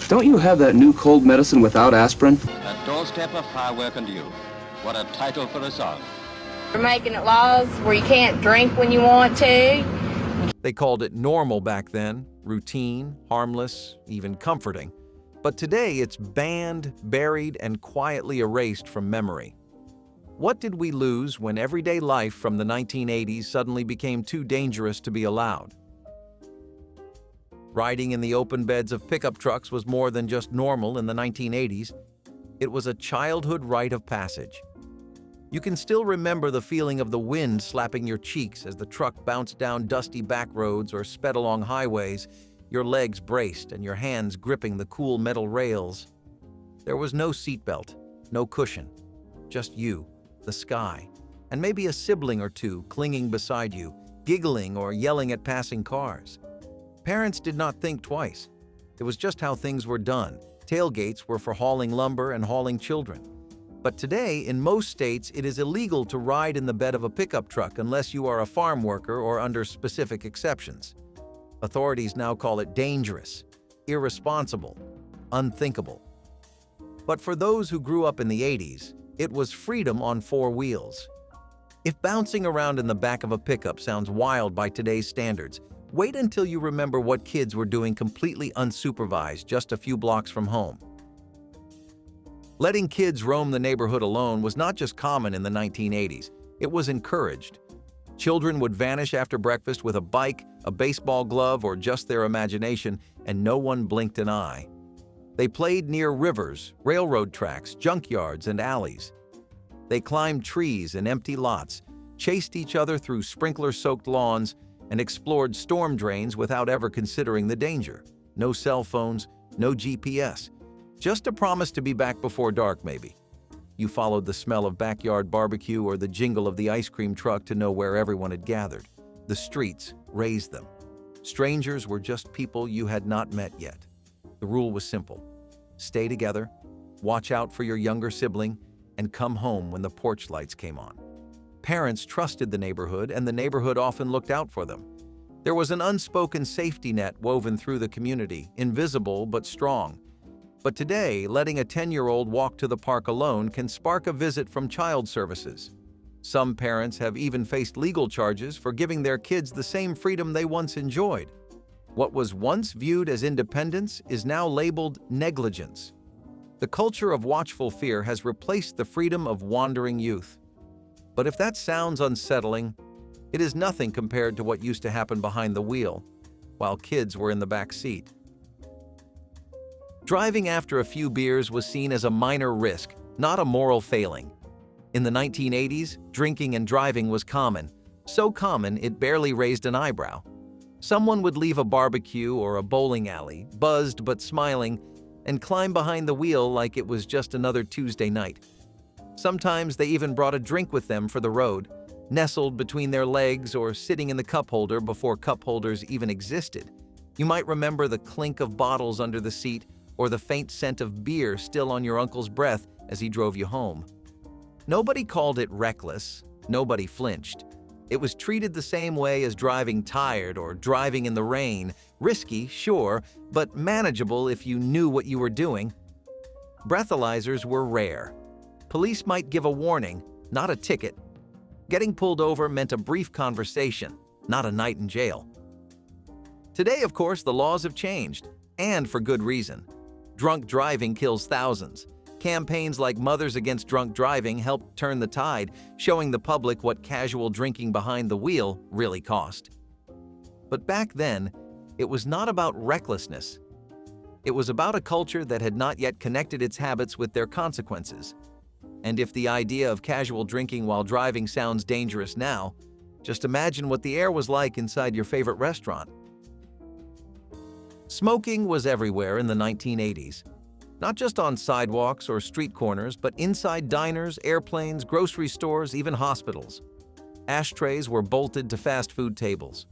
Don't you have that new cold medicine without aspirin? A doorstep of firework and you. What a title for a song. We're making it laws where you can't drink when you want to. They called it normal back then, routine, harmless, even comforting. But today it's banned, buried, and quietly erased from memory. What did we lose when everyday life from the 1980s suddenly became too dangerous to be allowed? Riding in the open beds of pickup trucks was more than just normal in the 1980s. It was a childhood rite of passage. You can still remember the feeling of the wind slapping your cheeks as the truck bounced down dusty back roads or sped along highways, your legs braced and your hands gripping the cool metal rails. There was no seatbelt, no cushion, just you, the sky, and maybe a sibling or two clinging beside you, giggling or yelling at passing cars. Parents did not think twice. It was just how things were done. Tailgates were for hauling lumber and hauling children. But today, in most states, it is illegal to ride in the bed of a pickup truck unless you are a farm worker or under specific exceptions. Authorities now call it dangerous, irresponsible, unthinkable. But for those who grew up in the 80s, it was freedom on four wheels. If bouncing around in the back of a pickup sounds wild by today's standards, wait until you remember what kids were doing completely unsupervised just a few blocks from home. Letting kids roam the neighborhood alone was not just common in the 1980s, it was encouraged. Children would vanish after breakfast with a bike, a baseball glove, or just their imagination, and no one blinked an eye. They played near rivers, railroad tracks, junkyards, and alleys. They climbed trees and empty lots, chased each other through sprinkler-soaked lawns, and explored storm drains without ever considering the danger. No cell phones, no GPS. Just a promise to be back before dark, maybe. You followed the smell of backyard barbecue or the jingle of the ice cream truck to know where everyone had gathered. The streets raised them. Strangers were just people you had not met yet. The rule was simple. Stay together, watch out for your younger sibling, and come home when the porch lights came on. Parents trusted the neighborhood, and the neighborhood often looked out for them. There was an unspoken safety net woven through the community, invisible but strong. But today, letting a 10-year-old walk to the park alone can spark a visit from child services. Some parents have even faced legal charges for giving their kids the same freedom they once enjoyed. What was once viewed as independence is now labeled negligence. The culture of watchful fear has replaced the freedom of wandering youth. But if that sounds unsettling, it is nothing compared to what used to happen behind the wheel, while kids were in the back seat. Driving after a few beers was seen as a minor risk, not a moral failing. In the 1980s, drinking and driving was common, so common it barely raised an eyebrow. Someone would leave a barbecue or a bowling alley, buzzed but smiling, and climb behind the wheel like it was just another Tuesday night. Sometimes they even brought a drink with them for the road, nestled between their legs or sitting in the cup holder before cup holders even existed. You might remember the clink of bottles under the seat or the faint scent of beer still on your uncle's breath as he drove you home. Nobody called it reckless, nobody flinched. It was treated the same way as driving tired or driving in the rain. Risky, sure, but manageable if you knew what you were doing. Breathalyzers were rare. Police might give a warning, not a ticket. Getting pulled over meant a brief conversation, not a night in jail. Today, of course, the laws have changed, and for good reason. Drunk driving kills thousands. Campaigns like Mothers Against Drunk Driving helped turn the tide, showing the public what casual drinking behind the wheel really cost. But back then, it was not about recklessness. It was about a culture that had not yet connected its habits with their consequences. And if the idea of casual drinking while driving sounds dangerous now, just imagine what the air was like inside your favorite restaurant. Smoking was everywhere in the 1980s. Not just on sidewalks or street corners, but inside diners, airplanes, grocery stores, even hospitals. Ashtrays were bolted to fast food tables.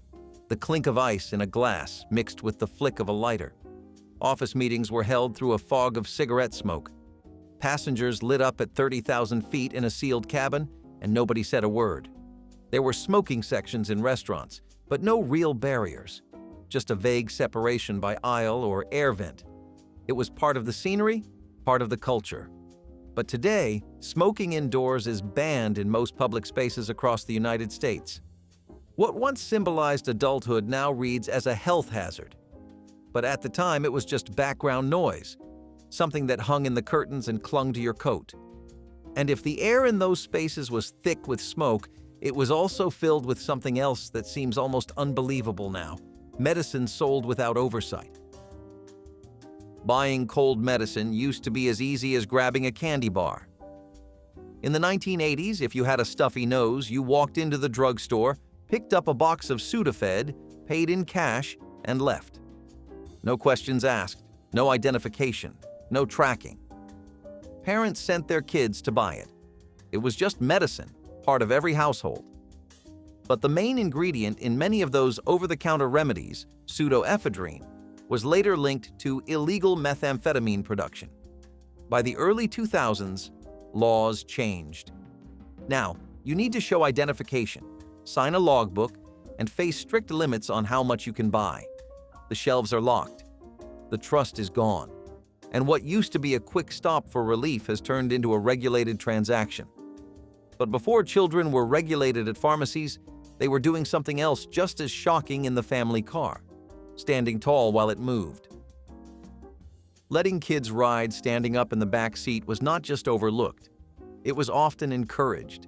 The clink of ice in a glass mixed with the flick of a lighter. Office meetings were held through a fog of cigarette smoke. Passengers lit up at 30,000 feet in a sealed cabin, and nobody said a word. There were smoking sections in restaurants, but no real barriers. Just a vague separation by aisle or air vent. It was part of the scenery, part of the culture. But today, smoking indoors is banned in most public spaces across the United States. What once symbolized adulthood now reads as a health hazard. But at the time, it was just background noise, something that hung in the curtains and clung to your coat. And if the air in those spaces was thick with smoke, it was also filled with something else that seems almost unbelievable now: medicine sold without oversight. Buying cold medicine used to be as easy as grabbing a candy bar. In the 1980s, if you had a stuffy nose, you walked into the drugstore, picked up a box of Sudafed, paid in cash, and left. No questions asked, no identification, no tracking. Parents sent their kids to buy it. It was just medicine, part of every household. But the main ingredient in many of those over-the-counter remedies, pseudoephedrine, was later linked to illegal methamphetamine production. By the early 2000s, laws changed. Now, you need to show identification, sign a logbook, and face strict limits on how much you can buy. The shelves are locked. The trust is gone. And what used to be a quick stop for relief has turned into a regulated transaction. But before children were regulated at pharmacies, they were doing something else just as shocking in the family car: standing tall while it moved. Letting kids ride standing up in the back seat was not just overlooked, it was often encouraged.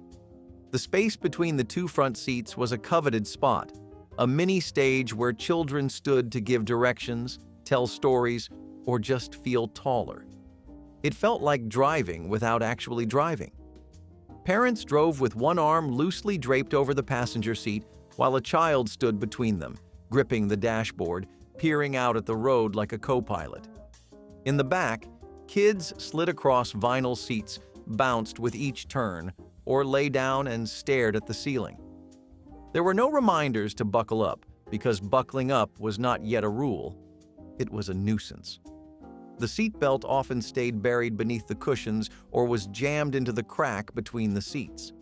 The space between the two front seats was a coveted spot, a mini stage where children stood to give directions, tell stories, or just feel taller. It felt like driving without actually driving. Parents drove with one arm loosely draped over the passenger seat while a child stood between them, gripping the dashboard, peering out at the road like a co-pilot. In the back, kids slid across vinyl seats, bounced with each turn, or lay down and stared at the ceiling. There were no reminders to buckle up, because buckling up was not yet a rule. It was a nuisance. The seatbelt often stayed buried beneath the cushions or was jammed into the crack between the seats.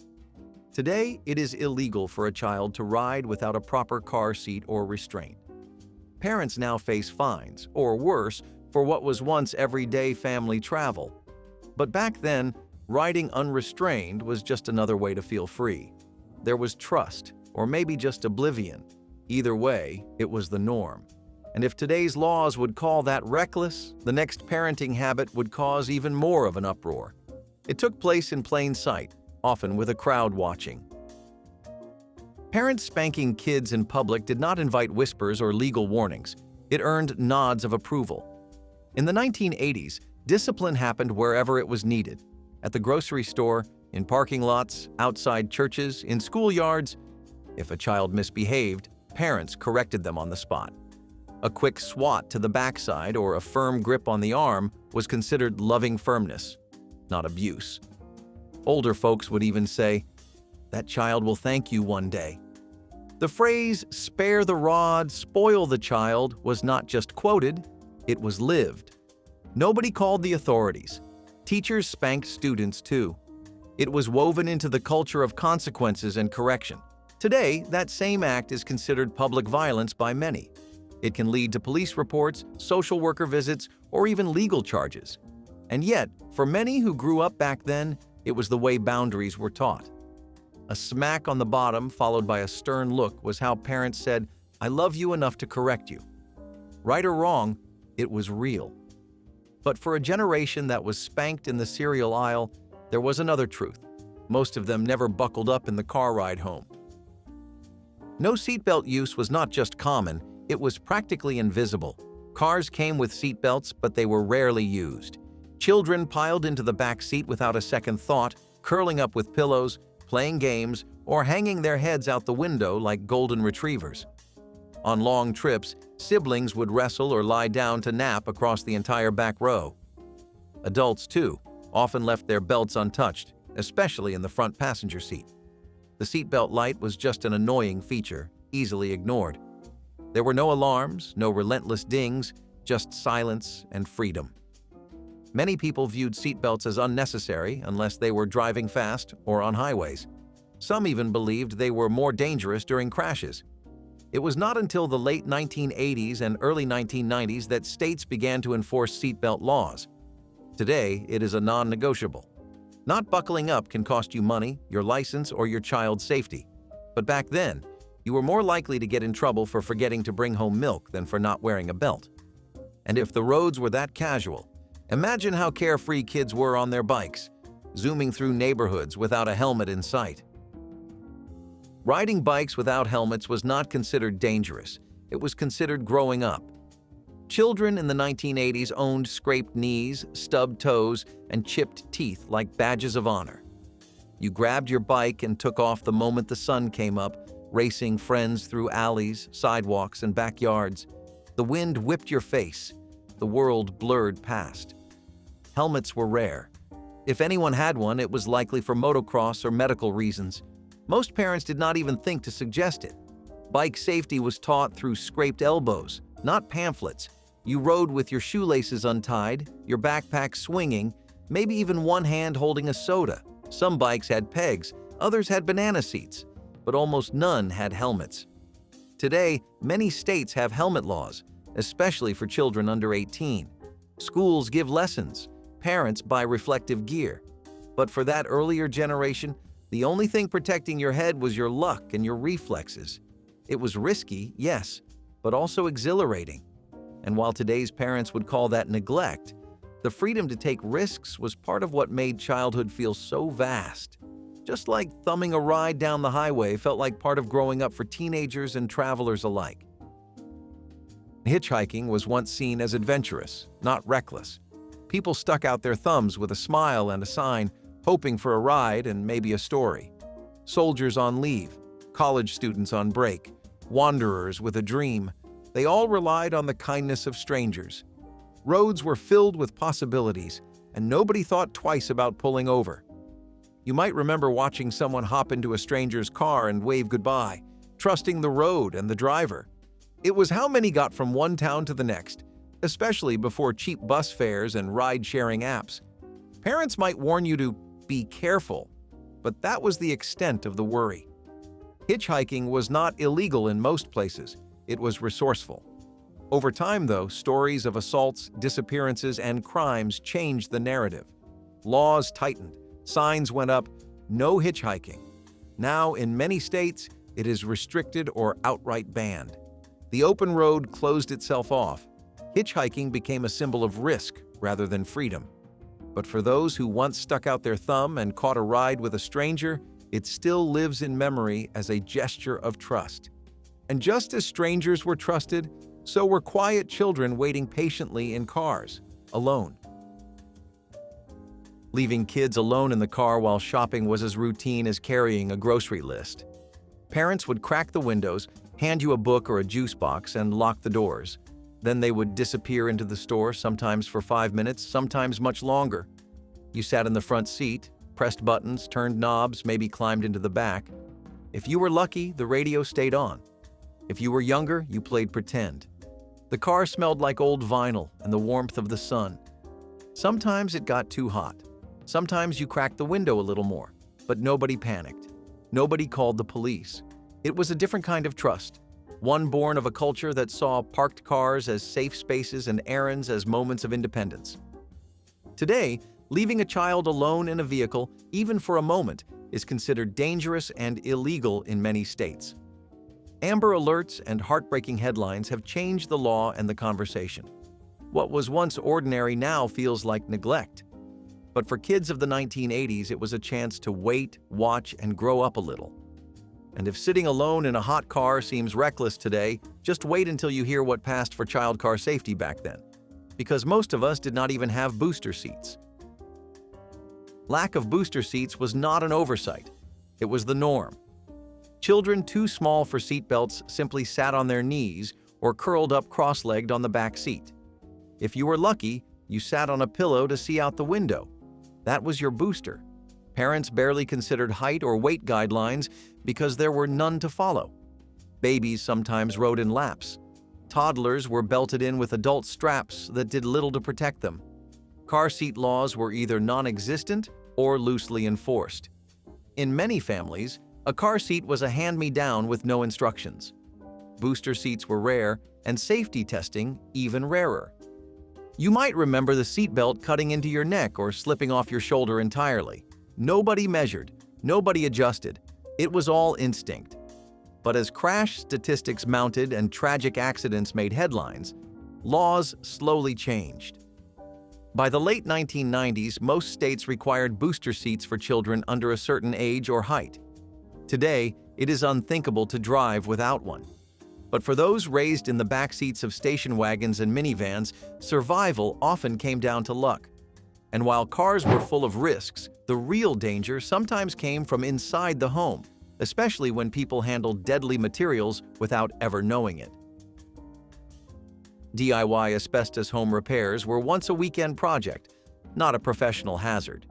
Today, it is illegal for a child to ride without a proper car seat or restraint. Parents now face fines, or worse, for what was once everyday family travel. But back then, riding unrestrained was just another way to feel free. There was trust, or maybe just oblivion. Either way, it was the norm. And if today's laws would call that reckless, the next parenting habit would cause even more of an uproar. It took place in plain sight, often with a crowd watching. Parents spanking kids in public did not invite whispers or legal warnings. It earned nods of approval. In the 1980s, discipline happened wherever it was needed: at the grocery store, in parking lots, outside churches, in schoolyards. If a child misbehaved, parents corrected them on the spot. A quick swat to the backside or a firm grip on the arm was considered loving firmness, not abuse. Older folks would even say, "That child will thank you one day." The phrase, "spare the rod, spoil the child," was not just quoted, it was lived. Nobody called the authorities. Teachers spanked students too. It was woven into the culture of consequences and correction. Today, that same act is considered public violence by many. It can lead to police reports, social worker visits, or even legal charges. And yet, for many who grew up back then, it was the way boundaries were taught. A smack on the bottom followed by a stern look was how parents said, "I love you enough to correct you." Right or wrong, it was real. But for a generation that was spanked in the cereal aisle, there was another truth. Most of them never buckled up in the car ride home. No seatbelt use was not just common, it was practically invisible. Cars came with seatbelts, but they were rarely used. Children piled into the back seat without a second thought, curling up with pillows, playing games, or hanging their heads out the window like golden retrievers. On long trips, siblings would wrestle or lie down to nap across the entire back row. Adults, too, often left their belts untouched, especially in the front passenger seat. The seatbelt light was just an annoying feature, easily ignored. There were no alarms, no relentless dings, just silence and freedom. Many people viewed seatbelts as unnecessary unless they were driving fast or on highways. Some even believed they were more dangerous during crashes. It was not until the late 1980s and early 1990s that states began to enforce seatbelt laws. Today, it is a non-negotiable. Not buckling up can cost you money, your license, or your child's safety. But back then, you were more likely to get in trouble for forgetting to bring home milk than for not wearing a belt. And if the roads were that casual, imagine how carefree kids were on their bikes, zooming through neighborhoods without a helmet in sight. Riding bikes without helmets was not considered dangerous. It was considered growing up. Children in the 1980s owned scraped knees, stubbed toes, and chipped teeth like badges of honor. You grabbed your bike and took off the moment the sun came up, racing friends through alleys, sidewalks, and backyards. The wind whipped your face. The world blurred past. Helmets were rare. If anyone had one, it was likely for motocross or medical reasons. Most parents did not even think to suggest it. Bike safety was taught through scraped elbows, not pamphlets. You rode with your shoelaces untied, your backpack swinging, maybe even one hand holding a soda. Some bikes had pegs, others had banana seats, but almost none had helmets. Today, many states have helmet laws, especially for children under 18. Schools give lessons. Parents buy reflective gear. But for that earlier generation, the only thing protecting your head was your luck and your reflexes. It was risky, yes, but also exhilarating. And while today's parents would call that neglect, the freedom to take risks was part of what made childhood feel so vast. Just like thumbing a ride down the highway felt like part of growing up for teenagers and travelers alike. Hitchhiking was once seen as adventurous, not reckless. People stuck out their thumbs with a smile and a sign, hoping for a ride and maybe a story. Soldiers on leave, college students on break, wanderers with a dream, they all relied on the kindness of strangers. Roads were filled with possibilities, and nobody thought twice about pulling over. You might remember watching someone hop into a stranger's car and wave goodbye, trusting the road and the driver. It was how many got from one town to the next, especially before cheap bus fares and ride-sharing apps. Parents might warn you to be careful, but that was the extent of the worry. Hitchhiking was not illegal in most places. It was resourceful. Over time, though, stories of assaults, disappearances, and crimes changed the narrative. Laws tightened. Signs went up, no hitchhiking. Now, in many states, it is restricted or outright banned. The open road closed itself off. Hitchhiking became a symbol of risk rather than freedom. But for those who once stuck out their thumb and caught a ride with a stranger, it still lives in memory as a gesture of trust. And just as strangers were trusted, so were quiet children waiting patiently in cars, alone. Leaving kids alone in the car while shopping was as routine as carrying a grocery list. Parents would crack the windows, hand you a book or a juice box, and lock the doors. Then they would disappear into the store, sometimes for 5 minutes, sometimes much longer. You sat in the front seat, pressed buttons, turned knobs, maybe climbed into the back. If you were lucky, the radio stayed on. If you were younger, you played pretend. The car smelled like old vinyl and the warmth of the sun. Sometimes it got too hot. Sometimes you cracked the window a little more, but nobody panicked. Nobody called the police. It was a different kind of trust, one born of a culture that saw parked cars as safe spaces and errands as moments of independence. Today, leaving a child alone in a vehicle, even for a moment, is considered dangerous and illegal in many states. Amber Alerts and heartbreaking headlines have changed the law and the conversation. What was once ordinary now feels like neglect. But for kids of the 1980s, it was a chance to wait, watch, and grow up a little. And if sitting alone in a hot car seems reckless today, just wait until you hear what passed for child car safety back then. Because most of us did not even have booster seats. Lack of booster seats was not an oversight. It was the norm. Children too small for seatbelts simply sat on their knees or curled up cross-legged on the back seat. If you were lucky, you sat on a pillow to see out the window. That was your booster. Parents barely considered height or weight guidelines because there were none to follow. Babies sometimes rode in laps. Toddlers were belted in with adult straps that did little to protect them. Car seat laws were either non-existent or loosely enforced. In many families, a car seat was a hand-me-down with no instructions. booster seats were rare, and safety testing even rarer. You might remember the seatbelt cutting into your neck or slipping off your shoulder entirely. Nobody measured, nobody adjusted. It was all instinct. But as crash statistics mounted and tragic accidents made headlines, laws slowly changed. By the late 1990s, most states required booster seats for children under a certain age or height. Today, it is unthinkable to drive without one. But for those raised in the back seats of station wagons and minivans, survival often came down to luck. And while cars were full of risks, the real danger sometimes came from inside the home, especially when people handled deadly materials without ever knowing it. DIY asbestos home repairs were once a weekend project, not a professional hazard.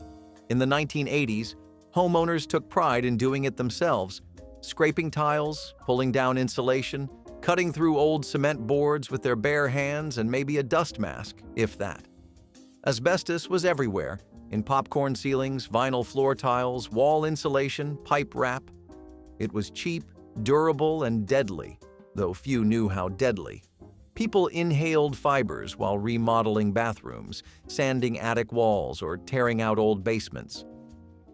In the 1980s, homeowners took pride in doing it themselves, scraping tiles, pulling down insulation, cutting through old cement boards with their bare hands and maybe a dust mask, if that. Asbestos was everywhere, in popcorn ceilings, vinyl floor tiles, wall insulation, pipe wrap. It was cheap, durable, and deadly, though few knew how deadly. People inhaled fibers while remodeling bathrooms, sanding attic walls, or tearing out old basements.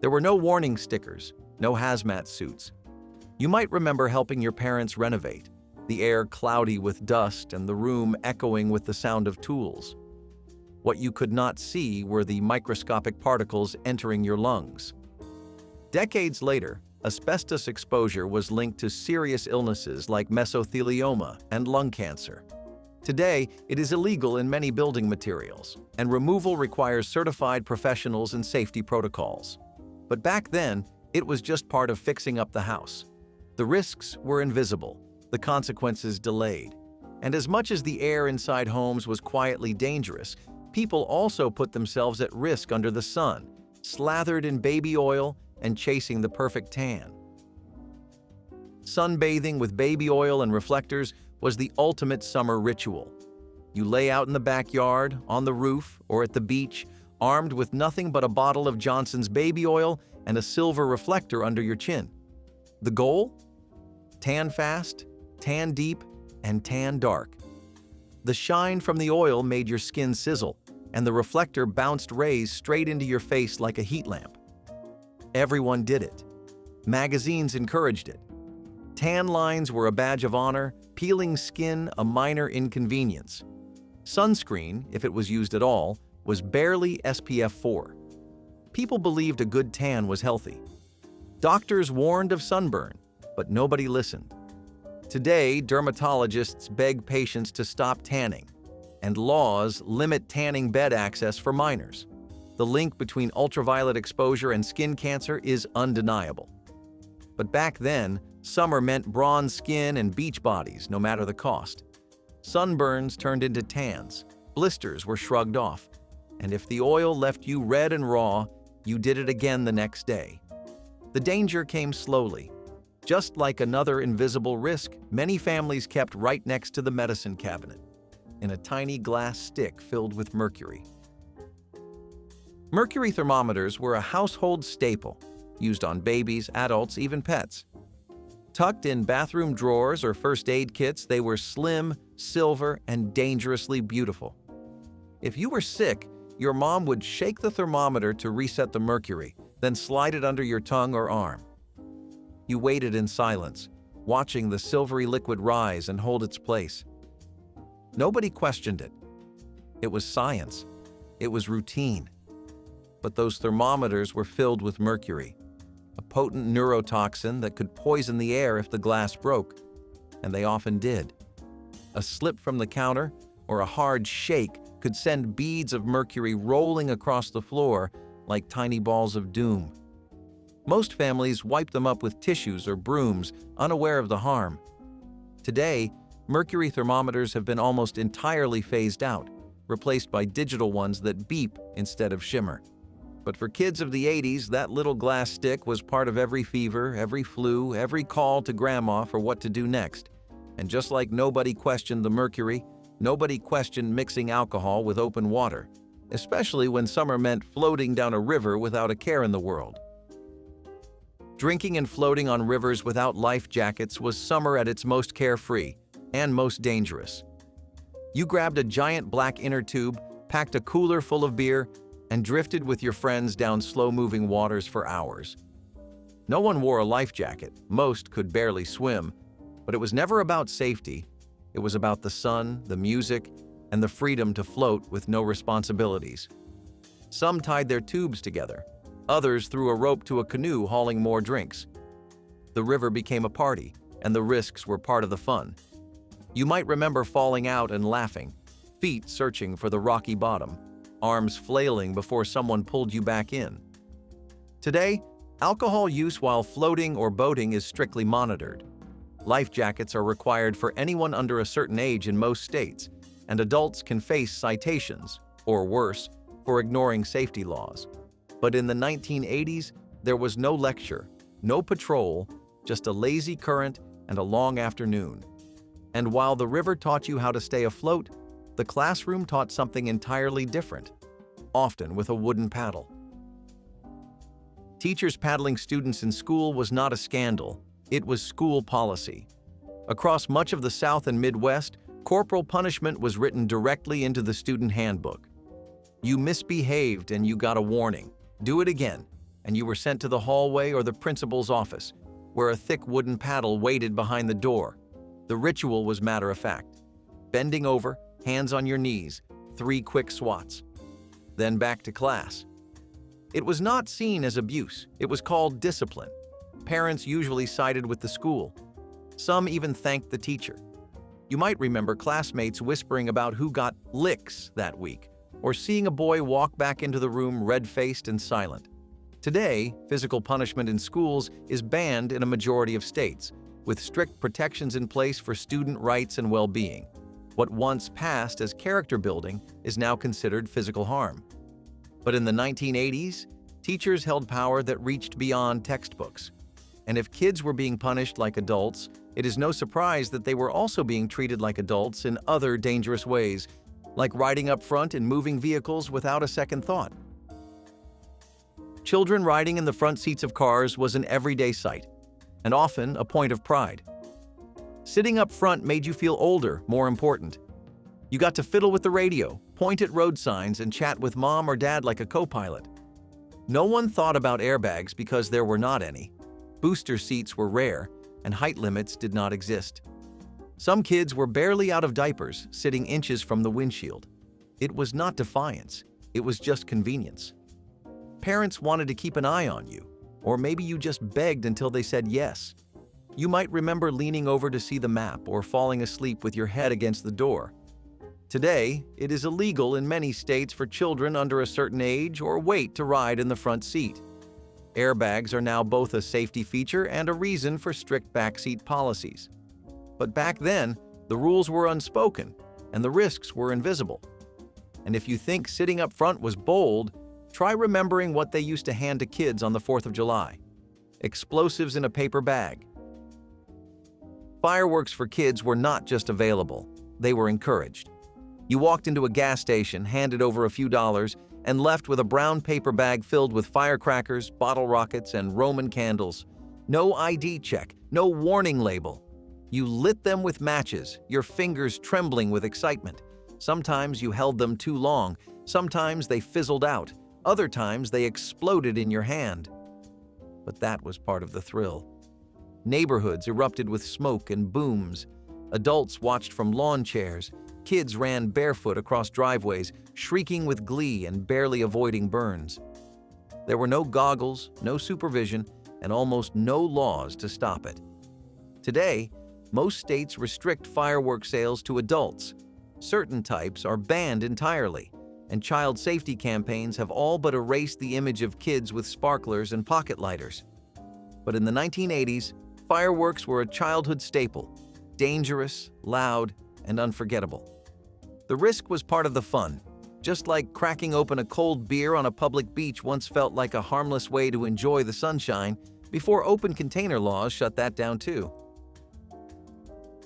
There were no warning stickers, no hazmat suits. You might remember helping your parents renovate, the air cloudy with dust and the room echoing with the sound of tools. What you could not see were the microscopic particles entering your lungs. Decades later, asbestos exposure was linked to serious illnesses like mesothelioma and lung cancer. Today, it is illegal in many building materials, and removal requires certified professionals and safety protocols. But back then, it was just part of fixing up the house. The risks were invisible, the consequences delayed. And as much as the air inside homes was quietly dangerous, people also put themselves at risk under the sun, slathered in baby oil and chasing the perfect tan. Sunbathing with baby oil and reflectors was the ultimate summer ritual. You lay out in the backyard, on the roof, or at the beach, armed with nothing but a bottle of Johnson's baby oil and a silver reflector under your chin. The goal? Tan fast, tan deep, and tan dark. The shine from the oil made your skin sizzle, and the reflector bounced rays straight into your face like a heat lamp. Everyone did it. Magazines encouraged it. Tan lines were a badge of honor, peeling skin a minor inconvenience. Sunscreen, if it was used at all, was barely SPF 4. People believed a good tan was healthy. Doctors warned of sunburn, but nobody listened. Today, dermatologists beg patients to stop tanning, and laws limit tanning bed access for minors. The link between ultraviolet exposure and skin cancer is undeniable. But back then, summer meant bronze skin and beach bodies, no matter the cost. Sunburns turned into tans, blisters were shrugged off, and if the oil left you red and raw, you did it again the next day. The danger came slowly. Just like another invisible risk, many families kept right next to the medicine cabinet, in a tiny glass stick filled with mercury. Mercury thermometers were a household staple, used on babies, adults, even pets. Tucked in bathroom drawers or first aid kits, they were slim, silver, and dangerously beautiful. If you were sick, your mom would shake the thermometer to reset the mercury, then slide it under your tongue or arm. You waited in silence, watching the silvery liquid rise and hold its place. Nobody questioned it. It was science. It was routine. But those thermometers were filled with mercury, a potent neurotoxin that could poison the air if the glass broke, and they often did. A slip from the counter or a hard shake could send beads of mercury rolling across the floor like tiny balls of doom. Most families wiped them up with tissues or brooms, unaware of the harm. Today, mercury thermometers have been almost entirely phased out, replaced by digital ones that beep instead of shimmer. But for kids of the 80s, that little glass stick was part of every fever, every flu, every call to grandma for what to do next. And just like nobody questioned the mercury, nobody questioned mixing alcohol with open water, especially when summer meant floating down a river without a care in the world. Drinking and floating on rivers without life jackets was summer at its most carefree, and most dangerous. You grabbed a giant black inner tube, packed a cooler full of beer, and drifted with your friends down slow-moving waters for hours. No one wore a life jacket, most could barely swim, but it was never about safety. It was about the sun, the music, and the freedom to float with no responsibilities. Some tied their tubes together. Others threw a rope to a canoe hauling more drinks. The river became a party, and the risks were part of the fun. You might remember falling out and laughing, feet searching for the rocky bottom, arms flailing before someone pulled you back in. Today, alcohol use while floating or boating is strictly monitored. Life jackets are required for anyone under a certain age in most states, and adults can face citations, or worse, for ignoring safety laws. But in the 1980s, there was no lecture, no patrol, just a lazy current and a long afternoon. And while the river taught you how to stay afloat, the classroom taught something entirely different, often with a wooden paddle. Teachers paddling students in school was not a scandal, it was school policy. Across much of the South and Midwest, corporal punishment was written directly into the student handbook. You misbehaved and you got a warning. Do it again, and you were sent to the hallway or the principal's office, where a thick wooden paddle waited behind the door. The ritual was matter-of-fact. Bending over, hands on your knees, 3 quick swats. Then back to class. It was not seen as abuse, it was called discipline. Parents usually sided with the school. Some even thanked the teacher. You might remember classmates whispering about who got licks that week, or seeing a boy walk back into the room red-faced and silent. Today, physical punishment in schools is banned in a majority of states, with strict protections in place for student rights and well-being. What once passed as character building is now considered physical harm. But in the 1980s, teachers held power that reached beyond textbooks. And if kids were being punished like adults, it is no surprise that they were also being treated like adults in other dangerous ways, like riding up front in moving vehicles without a second thought. Children riding in the front seats of cars was an everyday sight, and often a point of pride. Sitting up front made you feel older, more important. You got to fiddle with the radio, point at road signs, and chat with mom or dad like a co-pilot. No one thought about airbags because there were not any. Booster seats were rare, and height limits did not exist. Some kids were barely out of diapers, sitting inches from the windshield. It was not defiance, it was just convenience. Parents wanted to keep an eye on you, or maybe you just begged until they said yes. You might remember leaning over to see the map or falling asleep with your head against the door. Today, it is illegal in many states for children under a certain age or weight to ride in the front seat. Airbags are now both a safety feature and a reason for strict backseat policies. But back then, the rules were unspoken, and the risks were invisible. And if you think sitting up front was bold, try remembering what they used to hand to kids on the 4th of July. Explosives in a paper bag. Fireworks for kids were not just available, they were encouraged. You walked into a gas station, handed over a few dollars, and left with a brown paper bag filled with firecrackers, bottle rockets, and Roman candles. No ID check, no warning label. You lit them with matches, your fingers trembling with excitement. Sometimes you held them too long, sometimes they fizzled out, other times they exploded in your hand. But that was part of the thrill. Neighborhoods erupted with smoke and booms. Adults watched from lawn chairs. Kids ran barefoot across driveways, shrieking with glee and barely avoiding burns. There were no goggles, no supervision, and almost no laws to stop it. Today, most states restrict firework sales to adults. Certain types are banned entirely, and child safety campaigns have all but erased the image of kids with sparklers and pocket lighters. But in the 1980s, fireworks were a childhood staple, dangerous, loud, and unforgettable. The risk was part of the fun, just like cracking open a cold beer on a public beach once felt like a harmless way to enjoy the sunshine before open container laws shut that down too.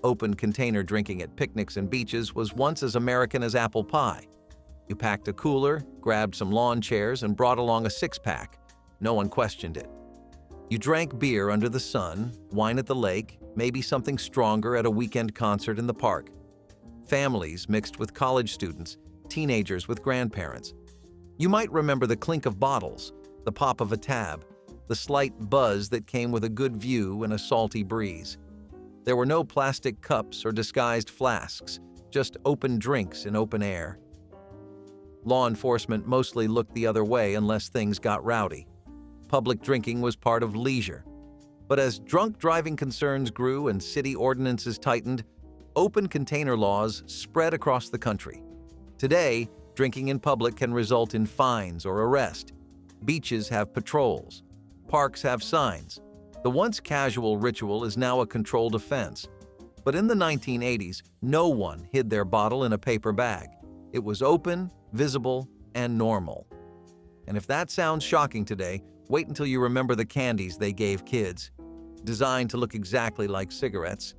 Open container drinking at picnics and beaches was once as American as apple pie. You packed a cooler, grabbed some lawn chairs, and brought along a six-pack. No one questioned it. You drank beer under the sun, wine at the lake, maybe something stronger at a weekend concert in the park. Families mixed with college students, teenagers with grandparents. You might remember the clink of bottles, the pop of a tab, the slight buzz that came with a good view and a salty breeze. There were no plastic cups or disguised flasks, just open drinks in open air. Law enforcement mostly looked the other way unless things got rowdy. Public drinking was part of leisure. But as drunk driving concerns grew and city ordinances tightened, open container laws spread across the country. Today, drinking in public can result in fines or arrest. Beaches have patrols. Parks have signs. The once casual ritual is now a controlled offense. But in the 1980s, no one hid their bottle in a paper bag. It was open, visible, and normal. And if that sounds shocking today, wait until you remember the candies they gave kids. Designed to look exactly like cigarettes.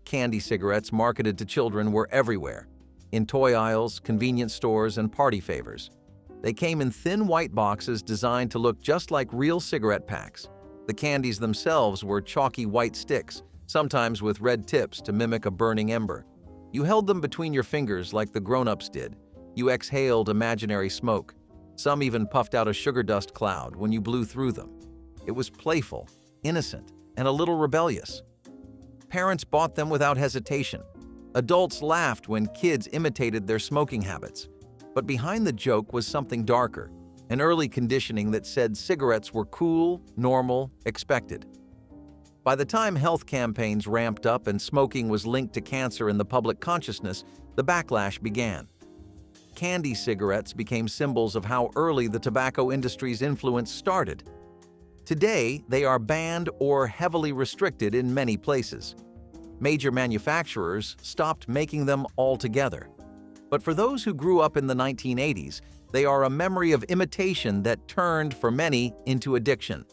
Candy cigarettes marketed to children were everywhere, in toy aisles, convenience stores, and party favors. They came in thin white boxes designed to look just like real cigarette packs. The candies themselves were chalky white sticks, sometimes with red tips to mimic a burning ember. You held them between your fingers like the grown-ups did. You exhaled imaginary smoke. Some even puffed out a sugar dust cloud when you blew through them. It was playful, innocent, and a little rebellious. Parents bought them without hesitation. Adults laughed when kids imitated their smoking habits. But behind the joke was something darker, an early conditioning that said cigarettes were cool, normal, expected. By the time health campaigns ramped up and smoking was linked to cancer in the public consciousness, the backlash began. Candy cigarettes became symbols of how early the tobacco industry's influence started. Today, they are banned or heavily restricted in many places. Major manufacturers stopped making them altogether. But for those who grew up in the 1980s, they are a memory of imitation that turned, for many, into addiction.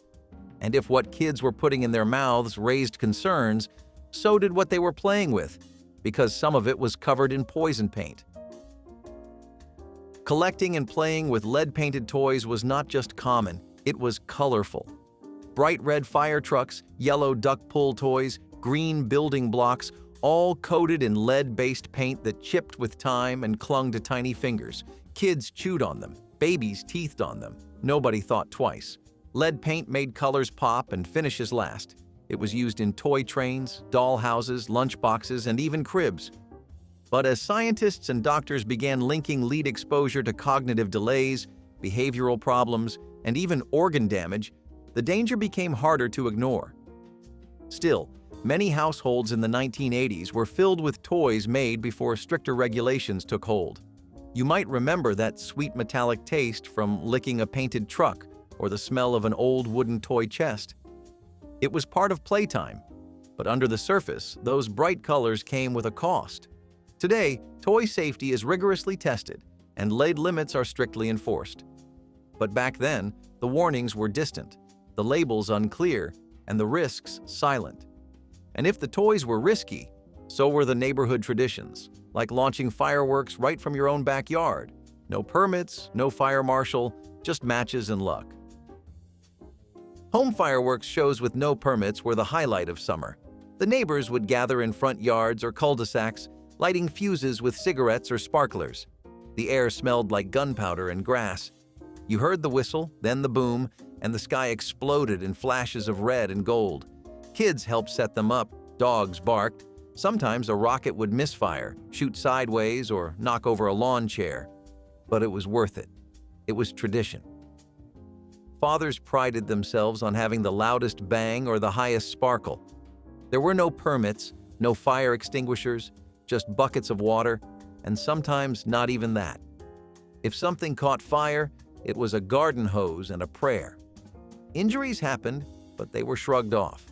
And if what kids were putting in their mouths raised concerns, so did what they were playing with, because some of it was covered in poison paint. Collecting and playing with lead-painted toys was not just common, it was colorful. Bright red fire trucks, yellow duck pull toys, green building blocks, all coated in lead-based paint that chipped with time and clung to tiny fingers. Kids chewed on them, babies teethed on them. Nobody thought twice. Lead paint made colors pop and finishes last. It was used in toy trains, doll houses, lunchboxes, and even cribs. But as scientists and doctors began linking lead exposure to cognitive delays, behavioral problems, and even organ damage, the danger became harder to ignore. Still, many households in the 1980s were filled with toys made before stricter regulations took hold. You might remember that sweet metallic taste from licking a painted truck or the smell of an old wooden toy chest. It was part of playtime, but under the surface, those bright colors came with a cost. Today, toy safety is rigorously tested, and lead limits are strictly enforced. But back then, the warnings were distant, the labels unclear, and the risks silent. And if the toys were risky, so were the neighborhood traditions, like launching fireworks right from your own backyard. No permits, no fire marshal, just matches and luck. Home fireworks shows with no permits were the highlight of summer. The neighbors would gather in front yards or cul-de-sacs, lighting fuses with cigarettes or sparklers. The air smelled like gunpowder and grass. You heard the whistle, then the boom, and the sky exploded in flashes of red and gold. Kids helped set them up, dogs barked. Sometimes a rocket would misfire, shoot sideways, or knock over a lawn chair. But it was worth it. It was tradition. Fathers prided themselves on having the loudest bang or the highest sparkle. There were no permits, no fire extinguishers, just buckets of water, and sometimes not even that. If something caught fire, it was a garden hose and a prayer. Injuries happened, but they were shrugged off.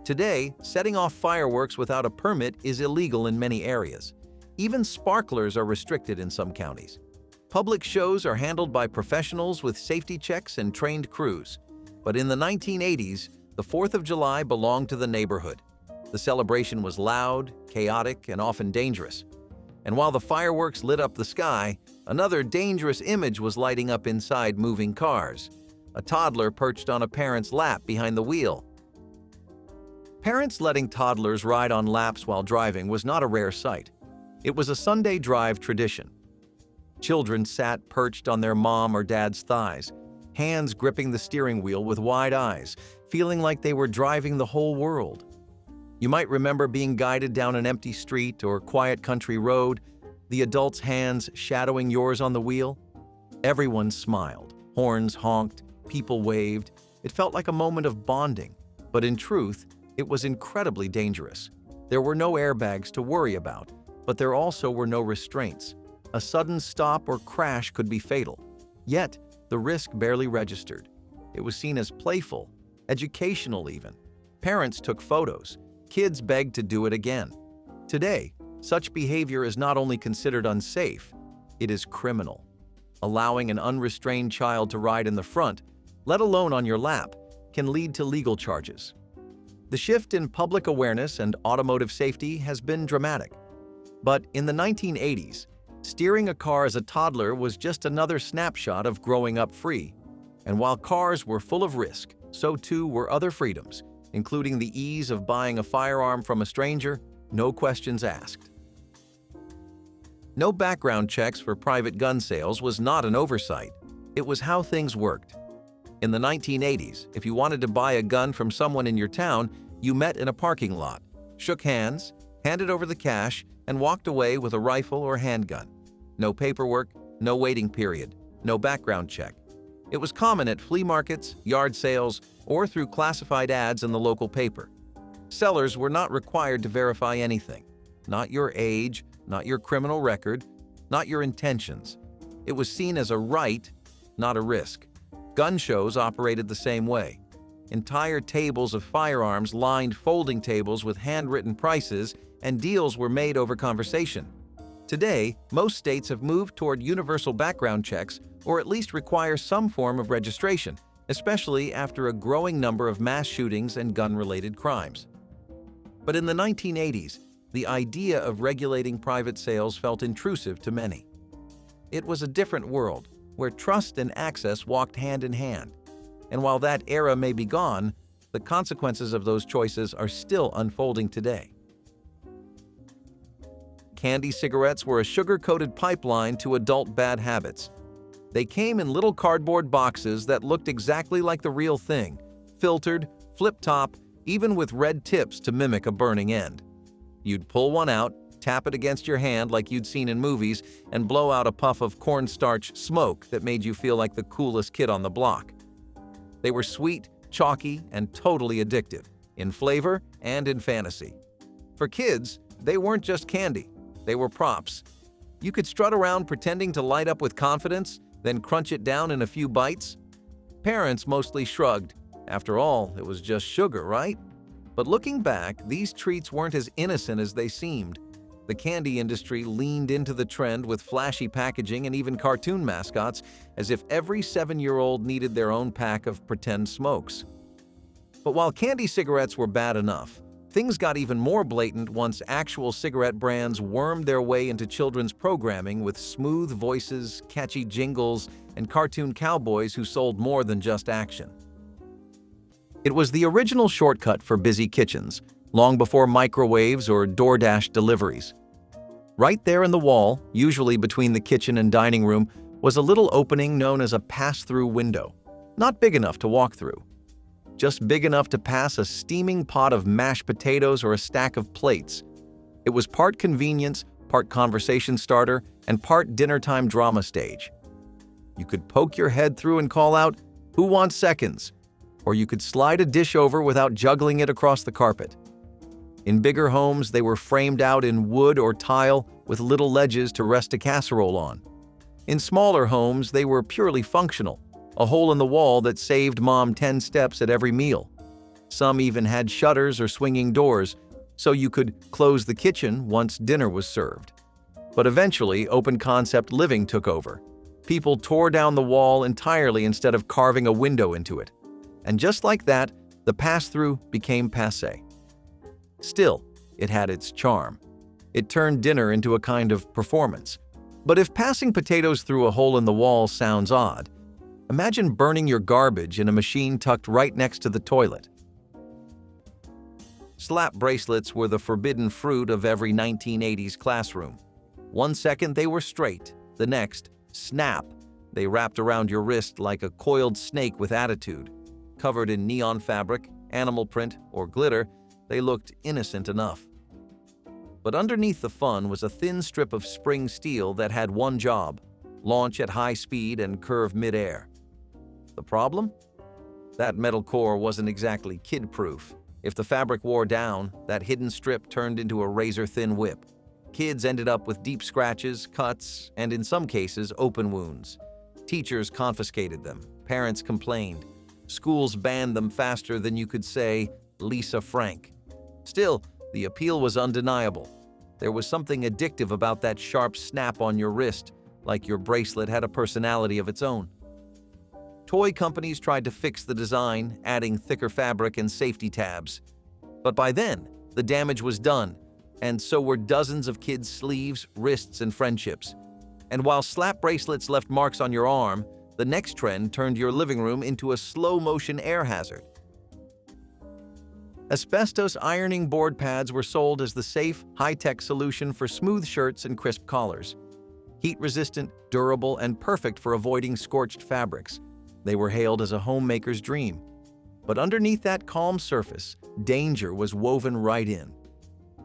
Today, setting off fireworks without a permit is illegal in many areas. Even sparklers are restricted in some counties. Public shows are handled by professionals with safety checks and trained crews. But in the 1980s, the 4th of July belonged to the neighborhood. The celebration was loud, chaotic, and often dangerous. And while the fireworks lit up the sky, another dangerous image was lighting up inside moving cars. A toddler perched on a parent's lap behind the wheel. Parents letting toddlers ride on laps while driving was not a rare sight. It was a Sunday drive tradition. Children sat perched on their mom or dad's thighs, hands gripping the steering wheel with wide eyes, feeling like they were driving the whole world. You might remember being guided down an empty street or quiet country road, the adult's hands shadowing yours on the wheel. Everyone smiled, horns honked, people waved. It felt like a moment of bonding, but in truth, it was incredibly dangerous. There were no airbags to worry about, but there also were no restraints. A sudden stop or crash could be fatal. Yet, the risk barely registered. It was seen as playful, educational even. Parents took photos. Kids begged to do it again. Today, such behavior is not only considered unsafe, it is criminal. Allowing an unrestrained child to ride in the front, let alone on your lap, can lead to legal charges. The shift in public awareness and automotive safety has been dramatic. But in the 1980s, steering a car as a toddler was just another snapshot of growing up free. And while cars were full of risk, so too were other freedoms, including the ease of buying a firearm from a stranger, no questions asked. No background checks for private gun sales was not an oversight. It was how things worked. In the 1980s, if you wanted to buy a gun from someone in your town, you met in a parking lot, shook hands, handed over the cash, and walked away with a rifle or handgun. No paperwork, no waiting period, no background check. It was common at flea markets, yard sales, or through classified ads in the local paper. Sellers were not required to verify anything. Not your age, not your criminal record, not your intentions. It was seen as a right, not a risk. Gun shows operated the same way. Entire tables of firearms lined folding tables with handwritten prices, and deals were made over conversation. Today, most states have moved toward universal background checks or at least require some form of registration, especially after a growing number of mass shootings and gun-related crimes. But in the 1980s, the idea of regulating private sales felt intrusive to many. It was a different world, where trust and access walked hand in hand. And while that era may be gone, the consequences of those choices are still unfolding today. Candy cigarettes were a sugar-coated pipeline to adult bad habits. They came in little cardboard boxes that looked exactly like the real thing, filtered, flip-top, even with red tips to mimic a burning end. You'd pull one out, tap it against your hand like you'd seen in movies, and blow out a puff of cornstarch smoke that made you feel like the coolest kid on the block. They were sweet, chalky, and totally addictive, in flavor and in fantasy. For kids, they weren't just candy. They were props. You could strut around pretending to light up with confidence, then crunch it down in a few bites. Parents mostly shrugged. After all, it was just sugar, right? But looking back, these treats weren't as innocent as they seemed. The candy industry leaned into the trend with flashy packaging and even cartoon mascots, as if every 7-year-old needed their own pack of pretend smokes. But while candy cigarettes were bad enough, things got even more blatant once actual cigarette brands wormed their way into children's programming with smooth voices, catchy jingles, and cartoon cowboys who sold more than just action. It was the original shortcut for busy kitchens, long before microwaves or DoorDash deliveries. Right there in the wall, usually between the kitchen and dining room, was a little opening known as a pass-through window. Not big enough to walk through, just big enough to pass a steaming pot of mashed potatoes or a stack of plates. It was part convenience, part conversation starter, and part dinner-time drama stage. You could poke your head through and call out, "Who wants seconds?" Or you could slide a dish over without juggling it across the carpet. In bigger homes, they were framed out in wood or tile with little ledges to rest a casserole on. In smaller homes, they were purely functional, a hole in the wall that saved mom 10 steps at every meal. Some even had shutters or swinging doors, so you could close the kitchen once dinner was served. But eventually, open-concept living took over. People tore down the wall entirely instead of carving a window into it. And just like that, the pass-through became passé. Still, it had its charm. It turned dinner into a kind of performance. But if passing potatoes through a hole in the wall sounds odd, imagine burning your garbage in a machine tucked right next to the toilet. Slap bracelets were the forbidden fruit of every 1980s classroom. One second they were straight, the next, snap. They wrapped around your wrist like a coiled snake with attitude. Covered in neon fabric, animal print, or glitter, they looked innocent enough. But underneath the fun was a thin strip of spring steel that had one job: launch at high speed and curve mid-air. The problem? That metal core wasn't exactly kid-proof. If the fabric wore down, that hidden strip turned into a razor-thin whip. Kids ended up with deep scratches, cuts, and in some cases, open wounds. Teachers confiscated them. Parents complained. Schools banned them faster than you could say, Lisa Frank. Still, the appeal was undeniable. There was something addictive about that sharp snap on your wrist, like your bracelet had a personality of its own. Toy companies tried to fix the design, adding thicker fabric and safety tabs. But by then, the damage was done, and so were dozens of kids' sleeves, wrists, and friendships. And while slap bracelets left marks on your arm, the next trend turned your living room into a slow-motion air hazard. Asbestos ironing board pads were sold as the safe, high-tech solution for smooth shirts and crisp collars. Heat-resistant, durable, and perfect for avoiding scorched fabrics. They were hailed as a homemaker's dream. But underneath that calm surface, danger was woven right in.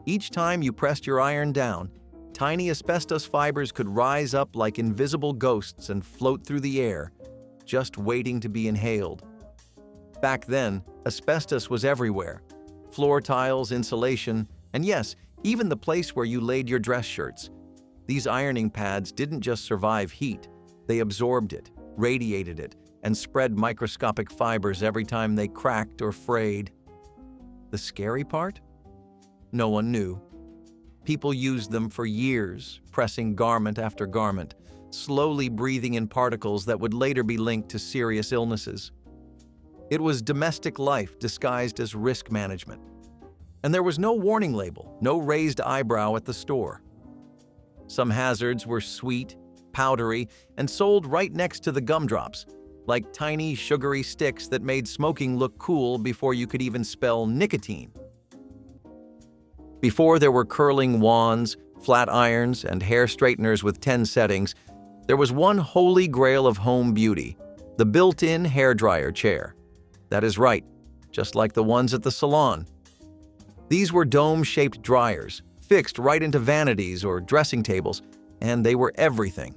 Each time you pressed your iron down, tiny asbestos fibers could rise up like invisible ghosts and float through the air, just waiting to be inhaled. Back then, asbestos was everywhere. Floor tiles, insulation, and yes, even the place where you laid your dress shirts. These ironing pads didn't just survive heat, they absorbed it, radiated it, and spread microscopic fibers every time they cracked or frayed. The scary part? No one knew. People used them for years, pressing garment after garment, slowly breathing in particles that would later be linked to serious illnesses. It was domestic life disguised as risk management. And there was no warning label, no raised eyebrow at the store. Some hazards were sweet, powdery, and sold right next to the gumdrops, like tiny, sugary sticks that made smoking look cool before you could even spell nicotine. Before there were curling wands, flat irons, and hair straighteners with 10 settings, there was one holy grail of home beauty, the built-in hairdryer chair. That is right, just like the ones at the salon. These were dome-shaped dryers, fixed right into vanities or dressing tables, and they were everything.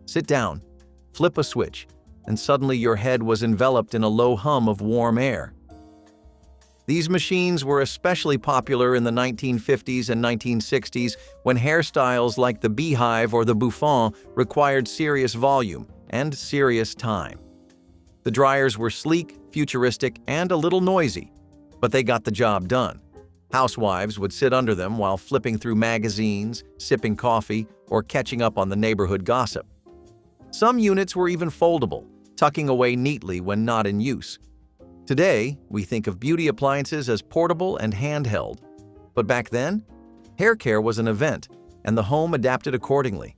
Sit down, flip a switch, and suddenly your head was enveloped in a low hum of warm air. These machines were especially popular in the 1950s and 1960s when hairstyles like the beehive or the bouffant required serious volume and serious time. The dryers were sleek, futuristic, and a little noisy, but they got the job done. Housewives would sit under them while flipping through magazines, sipping coffee, or catching up on the neighborhood gossip. Some units were even foldable, tucking away neatly when not in use. Today, we think of beauty appliances as portable and handheld. But back then, hair care was an event, and the home adapted accordingly.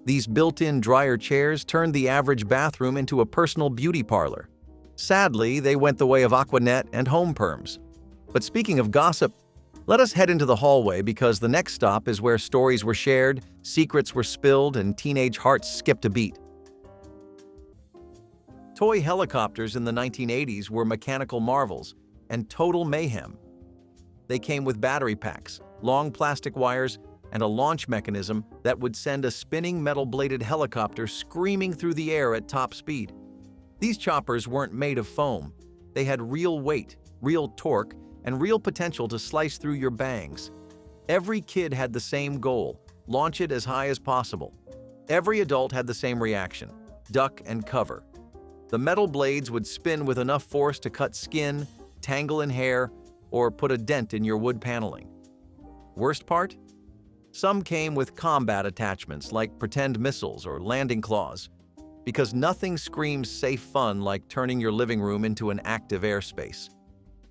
These built-in dryer chairs turned the average bathroom into a personal beauty parlor. Sadly, they went the way of Aquanet and home perms. But speaking of gossip, let us head into the hallway because the next stop is where stories were shared, secrets were spilled, and teenage hearts skipped a beat. Toy helicopters in the 1980s were mechanical marvels and total mayhem. They came with battery packs, long plastic wires, and a launch mechanism that would send a spinning metal-bladed helicopter screaming through the air at top speed. These choppers weren't made of foam. They had real weight, real torque, and real potential to slice through your bangs. Every kid had the same goal: launch it as high as possible. Every adult had the same reaction: duck and cover. The metal blades would spin with enough force to cut skin, tangle in hair, or put a dent in your wood paneling. Worst part? Some came with combat attachments like pretend missiles or landing claws, because nothing screams safe fun like turning your living room into an active airspace.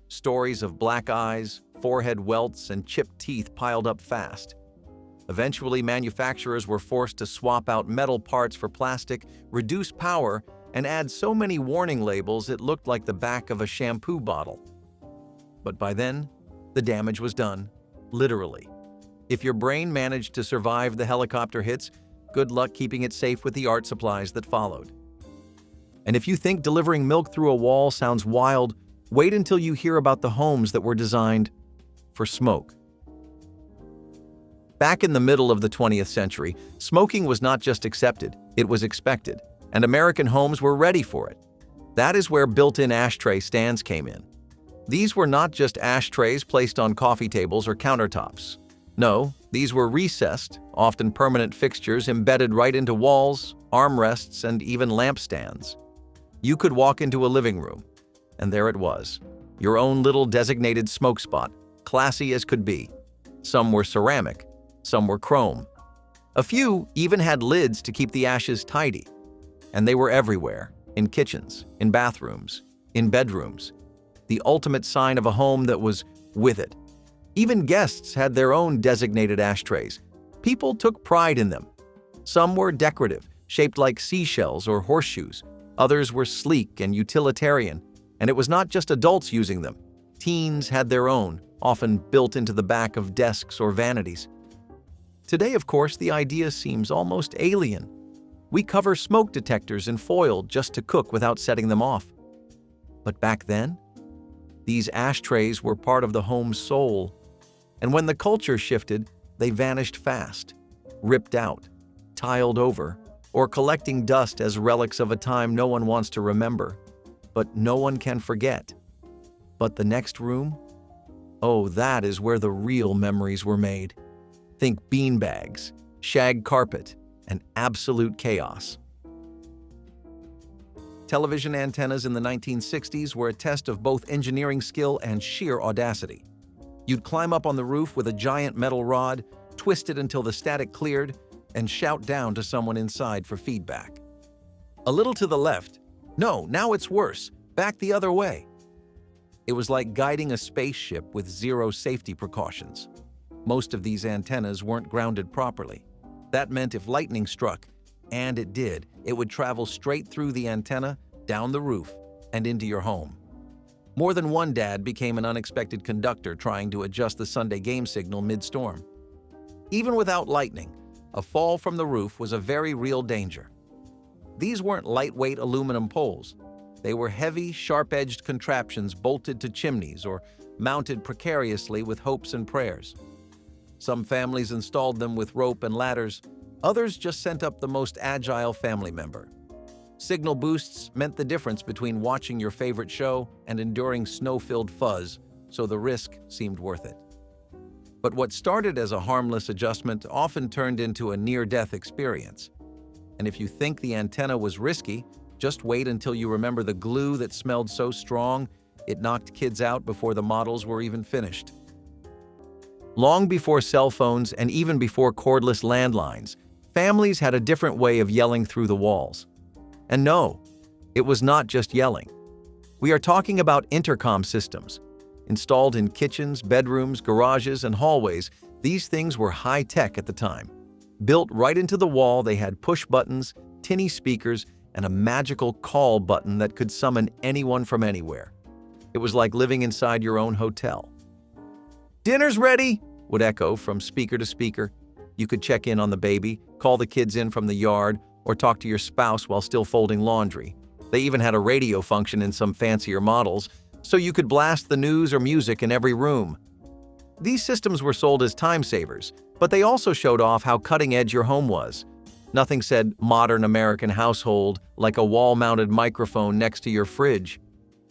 Stories of black eyes, forehead welts, and chipped teeth piled up fast. Eventually, manufacturers were forced to swap out metal parts for plastic, reduce power, and add so many warning labels it looked like the back of a shampoo bottle. But by then, the damage was done, literally. If your brain managed to survive the helicopter hits, good luck keeping it safe with the art supplies that followed. And if you think delivering milk through a wall sounds wild, wait until you hear about the homes that were designed for smoke. Back in the middle of the 20th century, smoking was not just accepted, it was expected, and American homes were ready for it. That is where built-in ashtray stands came in. These were not just ashtrays placed on coffee tables or countertops. No, these were recessed, often permanent fixtures embedded right into walls, armrests, and even lampstands. You could walk into a living room, and there it was, your own little designated smoke spot, classy as could be. Some were ceramic, some were chrome. A few even had lids to keep the ashes tidy. And they were everywhere, in kitchens, in bathrooms, in bedrooms. The ultimate sign of a home that was with it. Even guests had their own designated ashtrays. People took pride in them. Some were decorative, shaped like seashells or horseshoes. Others were sleek and utilitarian, and it was not just adults using them. Teens had their own, often built into the back of desks or vanities. Today, of course, the idea seems almost alien. We cover smoke detectors in foil just to cook without setting them off. But back then, these ashtrays were part of the home's soul. And when the culture shifted, they vanished fast, ripped out, tiled over, or collecting dust as relics of a time no one wants to remember, but no one can forget. But the next room? Oh, that is where the real memories were made. Think beanbags, shag carpet, and absolute chaos. Television antennas in the 1960s were a test of both engineering skill and sheer audacity. You'd climb up on the roof with a giant metal rod, twist it until the static cleared, and shout down to someone inside for feedback. A little to the left. No, now it's worse. Back the other way. It was like guiding a spaceship with zero safety precautions. Most of these antennas weren't grounded properly. That meant if lightning struck, and it did, it would travel straight through the antenna, down the roof, and into your home. More than one dad became an unexpected conductor trying to adjust the Sunday game signal mid-storm. Even without lightning, a fall from the roof was a very real danger. These weren't lightweight aluminum poles. They were heavy, sharp-edged contraptions bolted to chimneys or mounted precariously with hopes and prayers. Some families installed them with rope and ladders, others just sent up the most agile family member. Signal boosts meant the difference between watching your favorite show and enduring snow-filled fuzz, so the risk seemed worth it. But what started as a harmless adjustment often turned into a near-death experience. And if you think the antenna was risky, just wait until you remember the glue that smelled so strong it knocked kids out before the models were even finished. Long before cell phones and even before cordless landlines, families had a different way of yelling through the walls. And no, it was not just yelling. We are talking about intercom systems. Installed in kitchens, bedrooms, garages, and hallways, these things were high-tech at the time. Built right into the wall, they had push buttons, tinny speakers, and a magical call button that could summon anyone from anywhere. It was like living inside your own hotel. "Dinner's ready!" would echo from speaker to speaker. You could check in on the baby, call the kids in from the yard, or talk to your spouse while still folding laundry. They even had a radio function in some fancier models, so you could blast the news or music in every room. These systems were sold as time savers, but they also showed off how cutting-edge your home was. Nothing said modern American household like a wall-mounted microphone next to your fridge.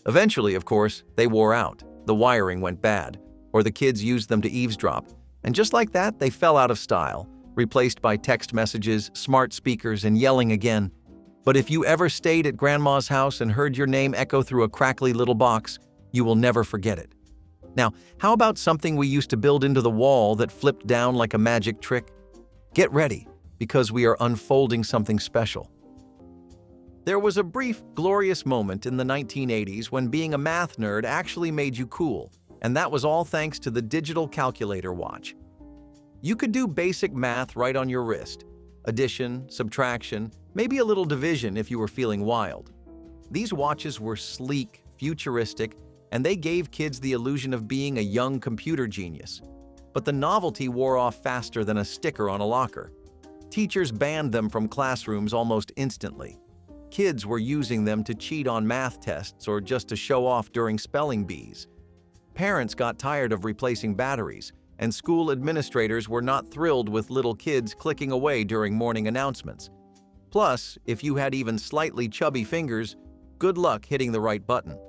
Eventually, of course, they wore out, the wiring went bad, or the kids used them to eavesdrop, and just like that, they fell out of style, replaced by text messages, smart speakers, and yelling again. But if you ever stayed at Grandma's house and heard your name echo through a crackly little box, you will never forget it. Now, how about something we used to build into the wall that flipped down like a magic trick? Get ready, because we are unfolding something special. There was a brief, glorious moment in the 1980s when being a math nerd actually made you cool, and that was all thanks to the digital calculator watch. You could do basic math right on your wrist. Addition, subtraction, maybe a little division if you were feeling wild. These watches were sleek, futuristic, and they gave kids the illusion of being a young computer genius. But the novelty wore off faster than a sticker on a locker. Teachers banned them from classrooms almost instantly. Kids were using them to cheat on math tests or just to show off during spelling bees. Parents got tired of replacing batteries, and school administrators were not thrilled with little kids clicking away during morning announcements. Plus, if you had even slightly chubby fingers, good luck hitting the right button.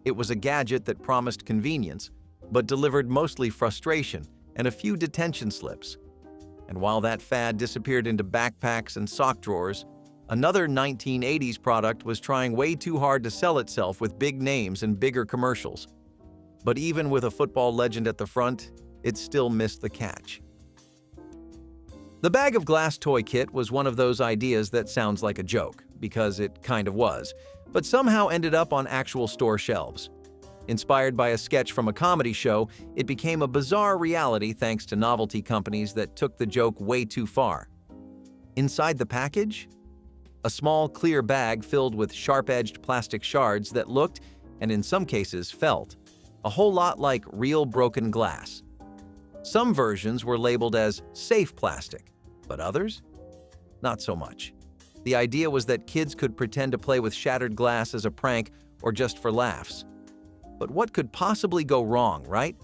It was a gadget that promised convenience, but delivered mostly frustration and a few detention slips. And while that fad disappeared into backpacks and sock drawers, another 1980s product was trying way too hard to sell itself with big names and bigger commercials. But even with a football legend at the front, it still missed the catch. The bag of glass toy kit was one of those ideas that sounds like a joke, because it kind of was, but somehow ended up on actual store shelves. Inspired by a sketch from a comedy show, it became a bizarre reality thanks to novelty companies that took the joke way too far. Inside the package? A small clear bag filled with sharp-edged plastic shards that looked, and in some cases felt, a whole lot like real broken glass. Some versions were labeled as safe plastic, but others? Not so much. The idea was that kids could pretend to play with shattered glass as a prank or just for laughs. But what could possibly go wrong, right?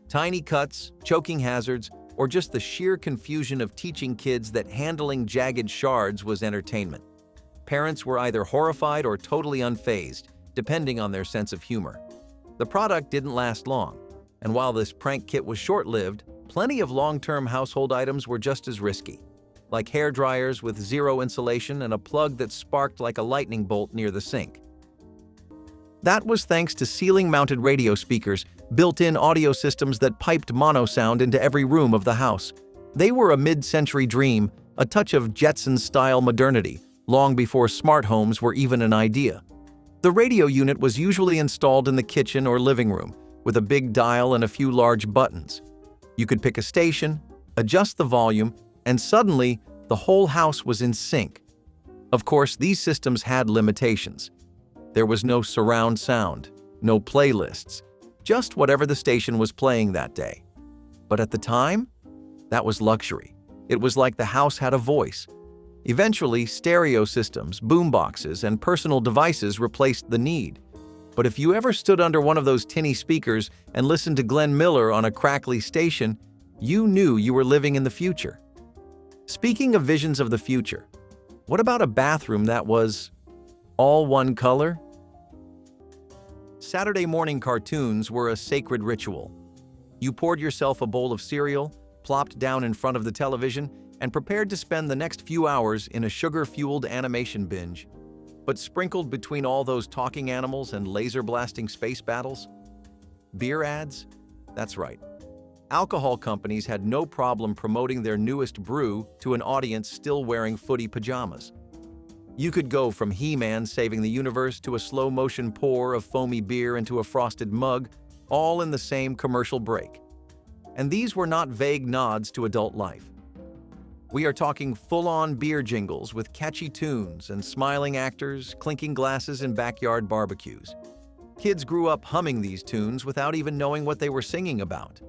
Tiny cuts, choking hazards, or just the sheer confusion of teaching kids that handling jagged shards was entertainment. Parents were either horrified or totally unfazed, depending on their sense of humor. The product didn't last long, and while this prank kit was short-lived, plenty of long-term household items were just as risky, like hair dryers with zero insulation and a plug that sparked like a lightning bolt near the sink. That was thanks to ceiling-mounted radio speakers, built-in audio systems that piped mono sound into every room of the house. They were a mid-century dream, a touch of Jetsons-style modernity, long before smart homes were even an idea. The radio unit was usually installed in the kitchen or living room, with a big dial and a few large buttons. You could pick a station, adjust the volume, and suddenly, the whole house was in sync. Of course, these systems had limitations. There was no surround sound, no playlists, just whatever the station was playing that day. But at the time, that was luxury. It was like the house had a voice. Eventually, stereo systems, boomboxes, and personal devices replaced the need. But if you ever stood under one of those tinny speakers and listened to Glenn Miller on a crackly station, you knew you were living in the future. Speaking of visions of the future, what about a bathroom that was all one color? Saturday morning cartoons were a sacred ritual. You poured yourself a bowl of cereal, plopped down in front of the television, and prepared to spend the next few hours in a sugar-fueled animation binge. But sprinkled between all those talking animals and laser-blasting space battles? Beer ads? That's right. Alcohol companies had no problem promoting their newest brew to an audience still wearing footy pajamas. You could go from He-Man saving the universe to a slow-motion pour of foamy beer into a frosted mug, all in the same commercial break. And these were not vague nods to adult life. We are talking full-on beer jingles with catchy tunes and smiling actors clinking glasses in backyard barbecues. Kids grew up humming these tunes without even knowing what they were singing about.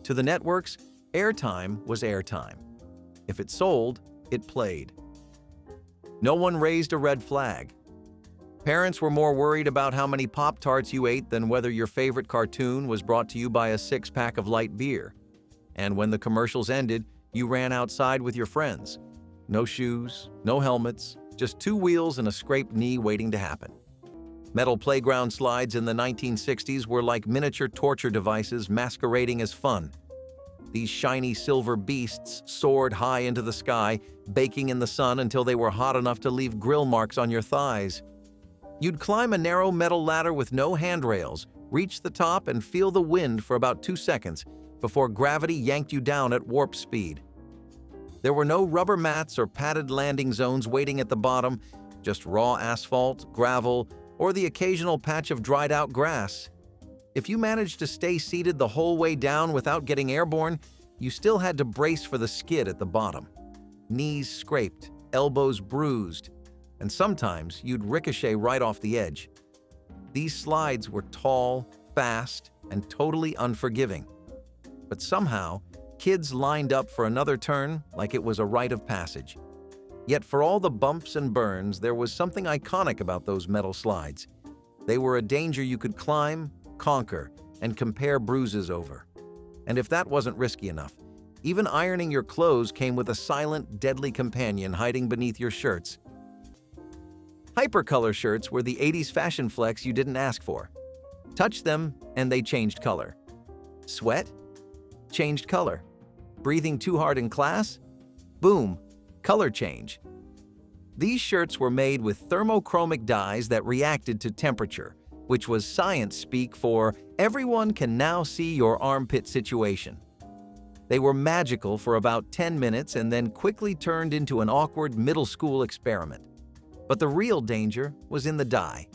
To the networks, airtime was airtime. If it sold, it played. No one raised a red flag. Parents were more worried about how many Pop-Tarts you ate than whether your favorite cartoon was brought to you by a six-pack of light beer. And when the commercials ended, you ran outside with your friends. No shoes, no helmets, just two wheels and a scraped knee waiting to happen. Metal playground slides in the 1960s were like miniature torture devices masquerading as fun. These shiny silver beasts soared high into the sky, baking in the sun until they were hot enough to leave grill marks on your thighs. You'd climb a narrow metal ladder with no handrails, reach the top and feel the wind for about 2 seconds before gravity yanked you down at warp speed. There were no rubber mats or padded landing zones waiting at the bottom, just raw asphalt, gravel, or the occasional patch of dried-out grass. If you managed to stay seated the whole way down without getting airborne, you still had to brace for the skid at the bottom. Knees scraped, elbows bruised, and sometimes you'd ricochet right off the edge. These slides were tall, fast, and totally unforgiving. But somehow, kids lined up for another turn like it was a rite of passage. Yet for all the bumps and burns, there was something iconic about those metal slides. They were a danger you could climb, conquer, and compare bruises over. And if that wasn't risky enough, even ironing your clothes came with a silent, deadly companion hiding beneath your shirts. Hypercolor shirts were the 80s fashion flex you didn't ask for. Touch them, and they changed color. Sweat? Changed color. Breathing too hard in class? Boom, color change. These shirts were made with thermochromic dyes that reacted to temperature, which was science speak for everyone can now see your armpit situation. They were magical for about 10 minutes and then quickly turned into an awkward middle school experiment. But the real danger was in the dye.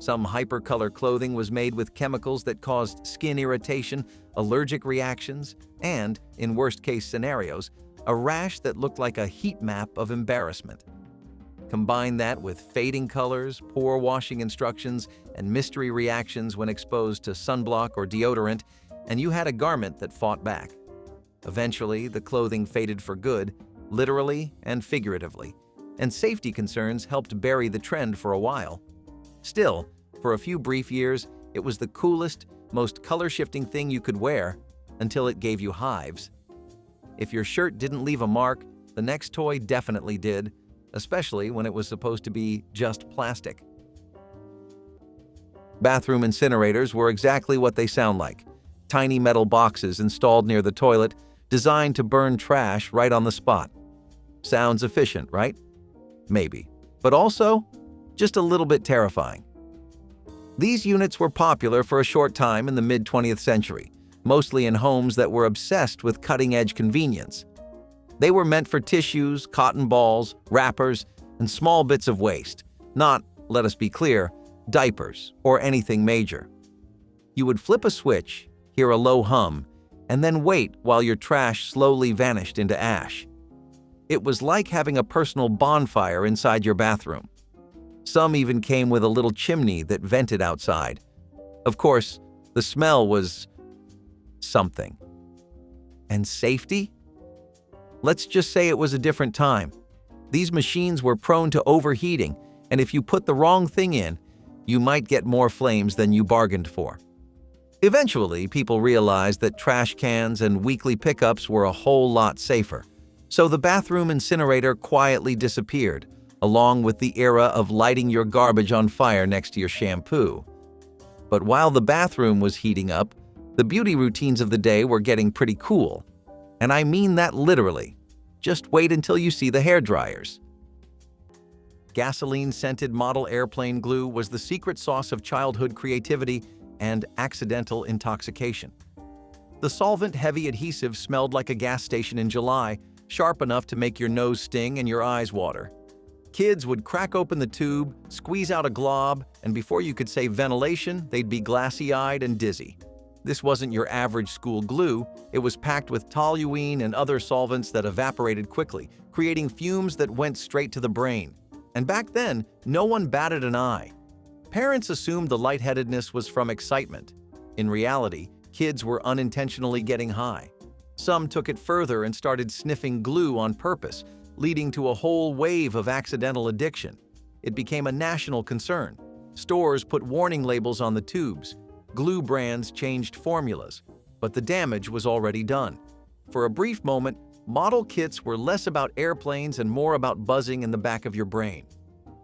Some hypercolor clothing was made with chemicals that caused skin irritation, allergic reactions, and, in worst-case scenarios, a rash that looked like a heat map of embarrassment. Combine that with fading colors, poor washing instructions, and mystery reactions when exposed to sunblock or deodorant, and you had a garment that fought back. Eventually, the clothing faded for good, literally and figuratively, and safety concerns helped bury the trend for a while. Still, for a few brief years, it was the coolest, most color-shifting thing you could wear until it gave you hives. If your shirt didn't leave a mark, the next toy definitely did, especially when it was supposed to be just plastic. Bathroom incinerators were exactly what they sound like. Tiny metal boxes installed near the toilet, designed to burn trash right on the spot. Sounds efficient, right? Maybe. But also, just a little bit terrifying. These units were popular for a short time in the mid-20th century, mostly in homes that were obsessed with cutting-edge convenience. They were meant for tissues, cotton balls, wrappers, and small bits of waste, not, let us be clear, diapers or anything major. You would flip a switch, hear a low hum, and then wait while your trash slowly vanished into ash. It was like having a personal bonfire inside your bathroom. Some even came with a little chimney that vented outside. Of course, the smell was something. And safety? Let's just say it was a different time. These machines were prone to overheating, and if you put the wrong thing in, you might get more flames than you bargained for. Eventually, people realized that trash cans and weekly pickups were a whole lot safer. So the bathroom incinerator quietly disappeared, along with the era of lighting your garbage on fire next to your shampoo. But while the bathroom was heating up, the beauty routines of the day were getting pretty cool. And I mean that literally. Just wait until you see the hairdryers. Gasoline-scented model airplane glue was the secret sauce of childhood creativity and accidental intoxication. The solvent-heavy adhesive smelled like a gas station in July, sharp enough to make your nose sting and your eyes water. Kids would crack open the tube, squeeze out a glob, and before you could say ventilation, they'd be glassy-eyed and dizzy. This wasn't your average school glue, it was packed with toluene and other solvents that evaporated quickly, creating fumes that went straight to the brain. And back then, no one batted an eye. Parents assumed the lightheadedness was from excitement. In reality, kids were unintentionally getting high. Some took it further and started sniffing glue on purpose, leading to a whole wave of accidental addiction. It became a national concern. Stores put warning labels on the tubes. Glue brands changed formulas, but the damage was already done. For a brief moment, model kits were less about airplanes and more about buzzing in the back of your brain.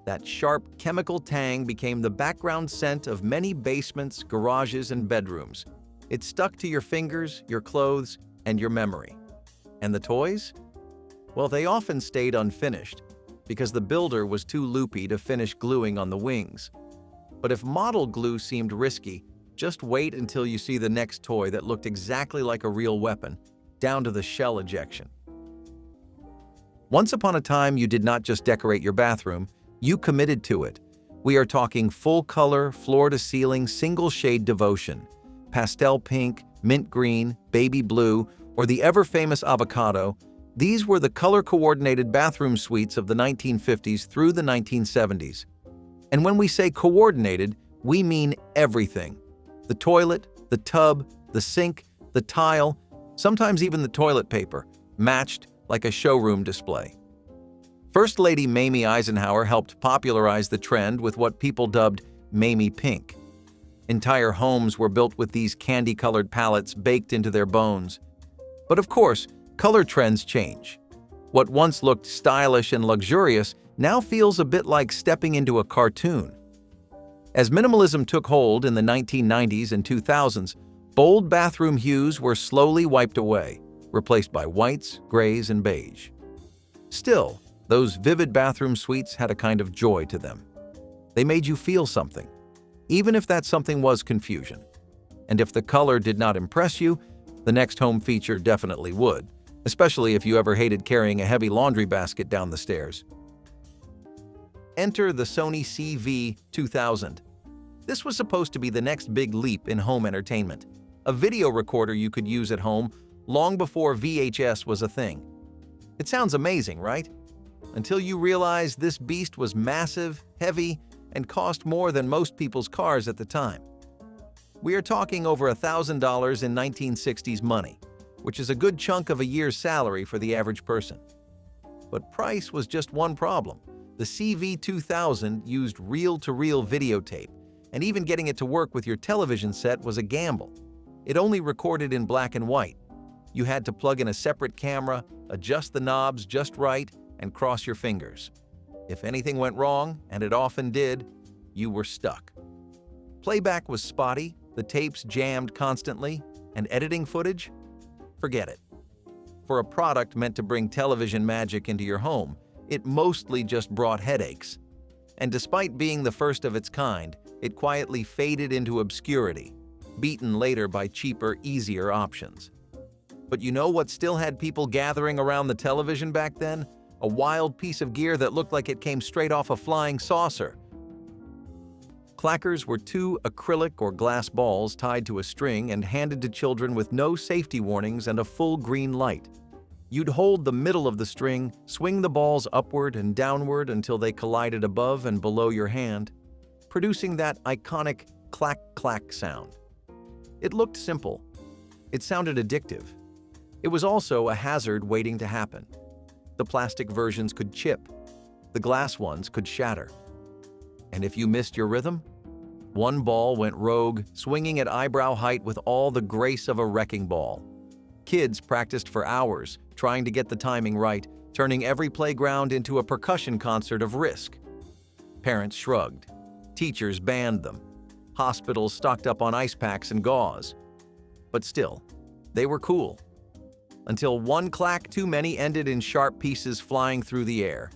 That sharp chemical tang became the background scent of many basements, garages, and bedrooms. It stuck to your fingers, your clothes, and your memory. And the toys? Well, they often stayed unfinished because the builder was too loopy to finish gluing on the wings. But if model glue seemed risky, just wait until you see the next toy that looked exactly like a real weapon, down to the shell ejection. Once upon a time, you did not just decorate your bathroom, you committed to it. We are talking full-color, floor-to-ceiling, single-shade devotion. Pastel pink, mint green, baby blue, or the ever-famous avocado, these were the color-coordinated bathroom suites of the 1950s through the 1970s. And when we say coordinated, We mean everything. The toilet, the tub, the sink, the tile, sometimes even the toilet paper, matched like a showroom display. First Lady Mamie Eisenhower helped popularize the trend with what people dubbed Mamie Pink. Entire homes were built with these candy-colored palettes baked into their bones. But of course, color trends change. What once looked stylish and luxurious now feels a bit like stepping into a cartoon. As minimalism took hold in the 1990s and 2000s, bold bathroom hues were slowly wiped away, replaced by whites, grays, and beige. Still, those vivid bathroom suites had a kind of joy to them. They made you feel something, even if that something was confusion. And if the color did not impress you, the next home feature definitely would, especially if you ever hated carrying a heavy laundry basket down the stairs. Enter the Sony CV2000. This was supposed to be the next big leap in home entertainment, a video recorder you could use at home long before VHS was a thing. It sounds amazing, right? Until you realize this beast was massive, heavy, and cost more than most people's cars at the time. We are talking over $1,000 in 1960s money, which is a good chunk of a year's salary for the average person. But price was just one problem. The CV2000 used reel-to-reel videotape, and even getting it to work with your television set was a gamble. It only recorded in black and white. You had to plug in a separate camera, adjust the knobs just right, and cross your fingers. If anything went wrong, and it often did, you were stuck. Playback was spotty, the tapes jammed constantly, and editing footage? Forget it. For a product meant to bring television magic into your home, it mostly just brought headaches. And despite being the first of its kind, it quietly faded into obscurity, beaten later by cheaper, easier options. But you know what still had people gathering around the television back then? A wild piece of gear that looked like it came straight off a flying saucer. Clackers were two acrylic or glass balls tied to a string and handed to children with no safety warnings and a full green light. You'd hold the middle of the string, swing the balls upward and downward until they collided above and below your hand, producing that iconic clack-clack sound. It looked simple. It sounded addictive. It was also a hazard waiting to happen. The plastic versions could chip. The glass ones could shatter. And if you missed your rhythm, one ball went rogue, swinging at eyebrow height with all the grace of a wrecking ball. Kids practiced for hours, trying to get the timing right, turning every playground into a percussion concert of risk. Parents shrugged. Teachers banned them. Hospitals stocked up on ice packs and gauze. But still, they were cool. Until one clack too many ended in sharp pieces flying through the air.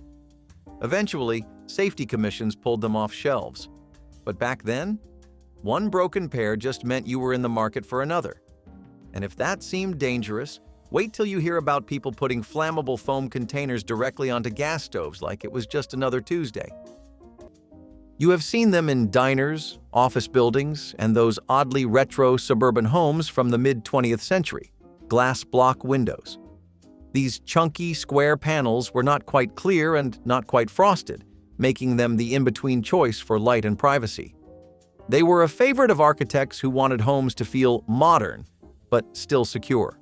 Eventually, safety commissions pulled them off shelves. But back then, one broken pair just meant you were in the market for another. And if that seemed dangerous, wait till you hear about people putting flammable foam containers directly onto gas stoves like it was just another Tuesday. You have seen them in diners, office buildings, and those oddly retro suburban homes from the mid-20th century. Glass block windows. These chunky, square panels were not quite clear and not quite frosted, making them the in-between choice for light and privacy. They were a favorite of architects who wanted homes to feel modern, but still secure.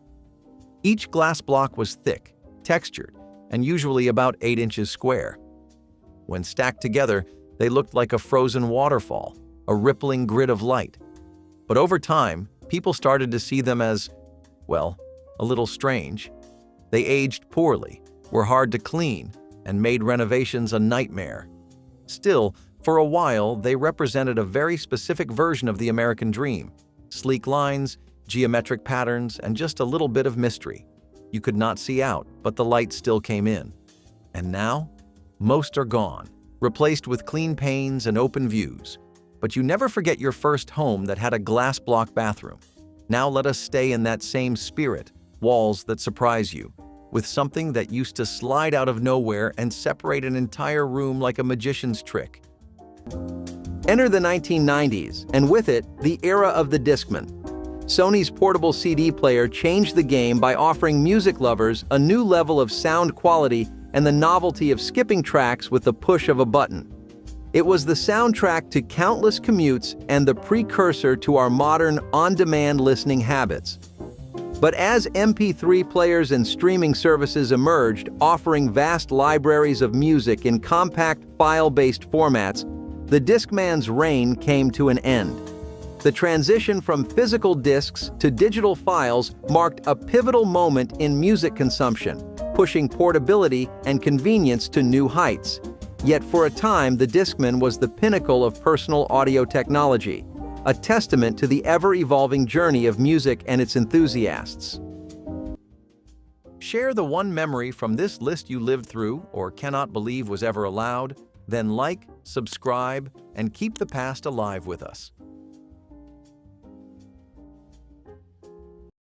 Each glass block was thick, textured, and usually about 8 inches square. When stacked together, they looked like a frozen waterfall, a rippling grid of light. But over time, people started to see them as, well, a little strange. They aged poorly, were hard to clean, and made renovations a nightmare. Still, for a while, they represented a very specific version of the American dream. Sleek lines, geometric patterns, and just a little bit of mystery. You could not see out, but the light still came in. And now, most are gone, replaced with clean panes and open views. But you never forget your first home that had a glass block bathroom. Now let us stay in that same spirit, walls that surprise you, with something that used to slide out of nowhere and separate an entire room like a magician's trick. Enter the 1990s, and with it, the era of the Discman. Sony's portable CD player changed the game by offering music lovers a new level of sound quality and the novelty of skipping tracks with the push of a button. It was the soundtrack to countless commutes and the precursor to our modern on-demand listening habits. But as MP3 players and streaming services emerged, offering vast libraries of music in compact file-based formats, the Discman's reign came to an end. The transition from physical discs to digital files marked a pivotal moment in music consumption, pushing portability and convenience to new heights. Yet for a time, the Discman was the pinnacle of personal audio technology, a testament to the ever-evolving journey of music and its enthusiasts. Share the one memory from this list you lived through or cannot believe was ever allowed, then like, subscribe, and keep the past alive with us.